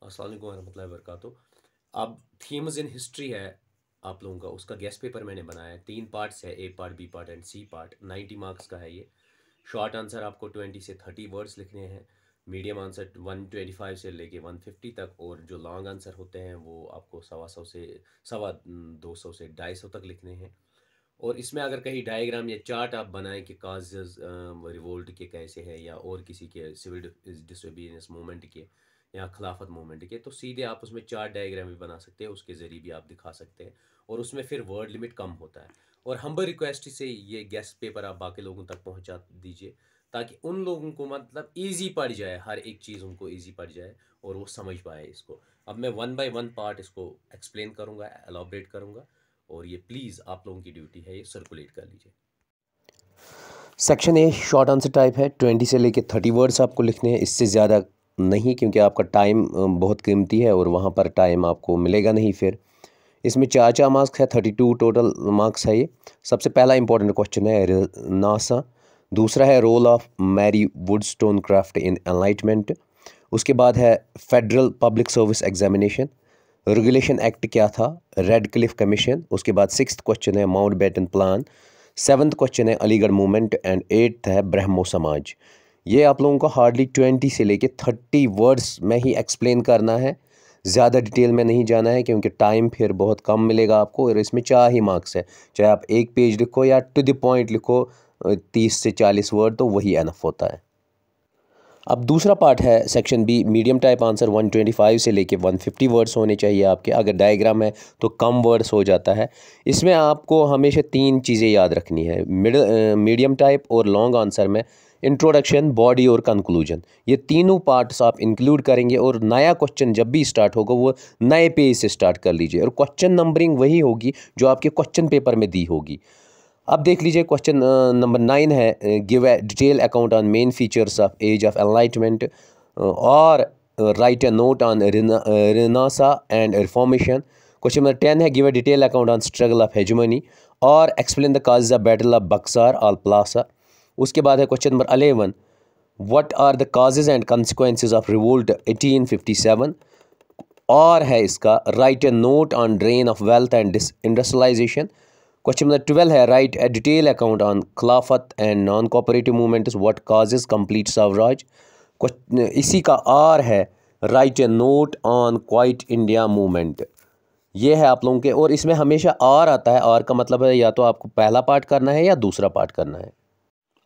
अस्सलाम वालेकुम रहमतुल्लाहि व बरकातुहू। अब थीम्स इन हिस्ट्री है आप लोगों का, उसका गेस्ट पेपर मैंने बनाया है। 3 पार्ट्स है, A part, B part and C part. 90 marks का है ये। शॉर्ट आंसर आपको 20 से 30 वर्ड्स लिखने हैं। मीडियम आंसर 125 से लेके 150 तक, और जो लॉन्ग आंसर होते हैं वो आपको 125 से 250 से 250 तक लिखने हैं। और इसमें अगर कहीं डायग्राम या चार्ट आप बनाएं कि काजेज रिवोल्ट के कैसे हैं, या और किसी के सिविल डिसोबीडियंस मूवमेंट के या खिलाफत मूवमेंट के, तो सीधे आप उसमें चार्ट डायग्राम भी बना सकते हैं, उसके ज़रिए भी आप दिखा सकते हैं। और उसमें फिर वर्ड लिमिट कम होता है। और हम्बल रिक्वेस्ट से ये गेस्ट पेपर आप बाकी लोगों तक पहुंचा दीजिए, ताकि उन लोगों को मतलब ईजी पड़ जाए, हर एक चीज़ उनको ईजी पड़ जाए और वो समझ पाए इसको। अब मैं 1 बाय 1 पार्ट इसको एक्सप्लेन करूँगा, एलॉबरेट करूँगा, और ये प्लीज़ आप लोगों की ड्यूटी है, ये सर्कुलेट कर लीजिए। Section A short answer type है। 20 से लेके 30 वर्ड्स आपको लिखने हैं, इससे ज़्यादा नहीं, क्योंकि आपका टाइम बहुत कीमती है और वहाँ पर टाइम आपको मिलेगा नहीं। फिर इसमें 4 मार्क्स है, 32 टोटल मार्क्स है ये। सबसे पहला इंपॉर्टेंट क्वेश्चन है नासा। दूसरा है role of Mary Wollstonecraft in enlightenment. उसके बाद है federal public service examination, regulation act क्या था, रेड क्लिफ कमीशन। उसके बाद 6th क्वेश्चन है माउंटबेटन प्लान। 7th क्वेश्चन है अलीगढ़ मूवमेंट एंड 8th है ब्रह्मो समाज। ये आप लोगों को हार्डली 20 से लेके 30 वर्ड्स में ही एक्सप्लेन करना है, ज़्यादा डिटेल में नहीं जाना है, क्योंकि टाइम फिर बहुत कम मिलेगा आपको। और इसमें 4 ही मार्क्स है, चाहे आप एक पेज लिखो या टू द पॉइंट लिखो 30 से 40 वर्ड, तो वही एनफ होता है। अब दूसरा पार्ट है section B, medium type answer. 125 से लेके 150 वर्ड्स होने चाहिए आपके। अगर डायग्राम है तो कम वर्ड्स हो जाता है। इसमें आपको हमेशा 3 चीज़ें याद रखनी है मीडियम टाइप और लॉन्ग आंसर में: इंट्रोडक्शन, बॉडी और कंक्लूजन। ये तीनों पार्ट्स आप इंक्लूड करेंगे, और नया क्वेश्चन जब भी स्टार्ट होगा वो नए पेज से स्टार्ट कर लीजिए, और क्वेश्चन नंबरिंग वही होगी जो आपके क्वेश्चन पेपर में दी होगी। अब देख लीजिए क्वेश्चन नंबर 9 है, give a detail account on main features of age of enlightenment, और write a note on renaissance and reformation. Question number 10 है, give a detail account on struggle of hegemony, और explain the causes of battle of Buxar all Plassey. उसके बाद है question number 11, what are the causes and consequences of revolt 1857, और है इसका write a note on drain of wealth and deindustrialisation. Question number 12 है, write a detail account on Khilafat and non cooperative movements, what causes complete Swaraj. इसी का or है, write a note on quit India movement. ये है आप लोगों के, और इसमें हमेशा आर आता है। आर का मतलब है या तो आपको पहला पार्ट करना है या दूसरा पार्ट करना है।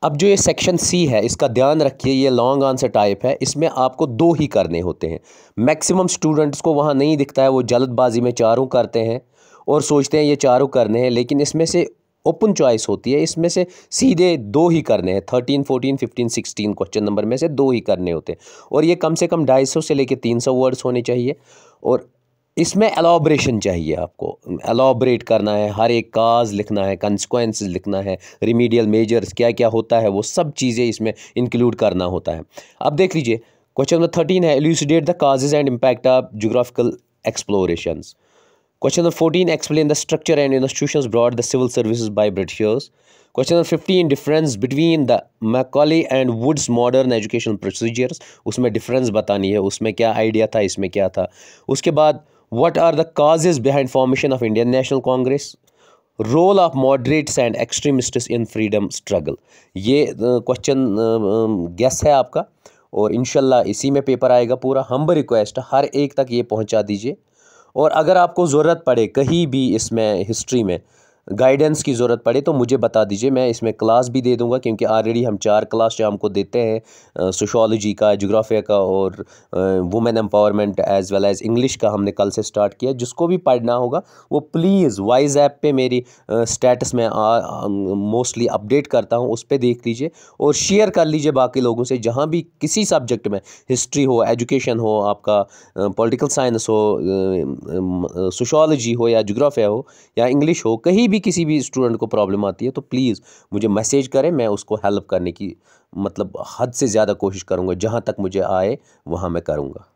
अब जो ये सेक्शन सी है, इसका ध्यान रखिए, ये लॉन्ग आंसर टाइप है। इसमें आपको 2 ही करने होते हैं। मैक्सिमम स्टूडेंट्स को वहाँ नहीं दिखता है, वो जल्दबाजी में चारों करते हैं और सोचते हैं ये चारों करने हैं, लेकिन इसमें से ओपन चॉइस होती है, इसमें से सीधे 2 ही करने हैं। 13, 14, 15, 16 क्वेश्चन नंबर में से 2 ही करने होते हैं, और ये कम से कम 250 से लेके 300 वर्ड्स होने चाहिए। और इसमें एलॉबरेशन चाहिए, आपको एलॉबरेट करना है, हर एक काज लिखना है, कंसिक्वेंसेस लिखना है, रिमीडियल मेजर्स क्या क्या होता है, वो सब चीज़ें इसमें इंक्लूड करना होता है। अब देख लीजिए क्वेश्चन नंबर 13 है, elucidate the causes and impact of geographical explorations. Question number 14, explain the structure and institutions brought the civil services by Britishers. Question number 15, difference between the Macaulay and Woods modern educational procedures. उसमें difference बतानी है, उसमें क्या idea था, इसमें क्या था। उसके बाद what are the causes behind formation of Indian National Congress? Role of moderates and extremists in freedom struggle. ये क्वेश्चन गेस है आपका, और इंशाल्लाह इसी में पेपर आएगा पूरा। हम्बल रिक्वेस्ट हर एक तक ये पहुंचा दीजिए। और अगर आपको ज़रूरत पड़े कहीं भी इसमें हिस्ट्री में गाइडेंस की ज़रूरत पड़े तो मुझे बता दीजिए, मैं इसमें क्लास भी दे दूंगा, क्योंकि ऑलरेडी हम 4 क्लास शाम को देते हैं, सोशोलॉजी का, ज्योग्राफिया का, और women empowerment as well as English का हमने कल से स्टार्ट किया। जिसको भी पढ़ना होगा वो प्लीज़ वाइज ऐप पे मेरी स्टेटस में मोस्टली अपडेट करता हूँ, उस पर देख लीजिए और शेयर कर लीजिए बाकी लोगों से। जहाँ भी किसी सब्जेक्ट में, हिस्ट्री हो, एजुकेशन हो, आपका पॉलिटिकल साइंस हो, सोशोलॉजी हो, या ज्योग्राफिया हो, या इंग्लिश हो, कहीं भी किसी भी स्टूडेंट को प्रॉब्लम आती है तो प्लीज़ मुझे मैसेज करें। मैं उसको हेल्प करने की मतलब हद से ज़्यादा कोशिश करूँगा, जहाँ तक मुझे आए वहाँ मैं करूँगा।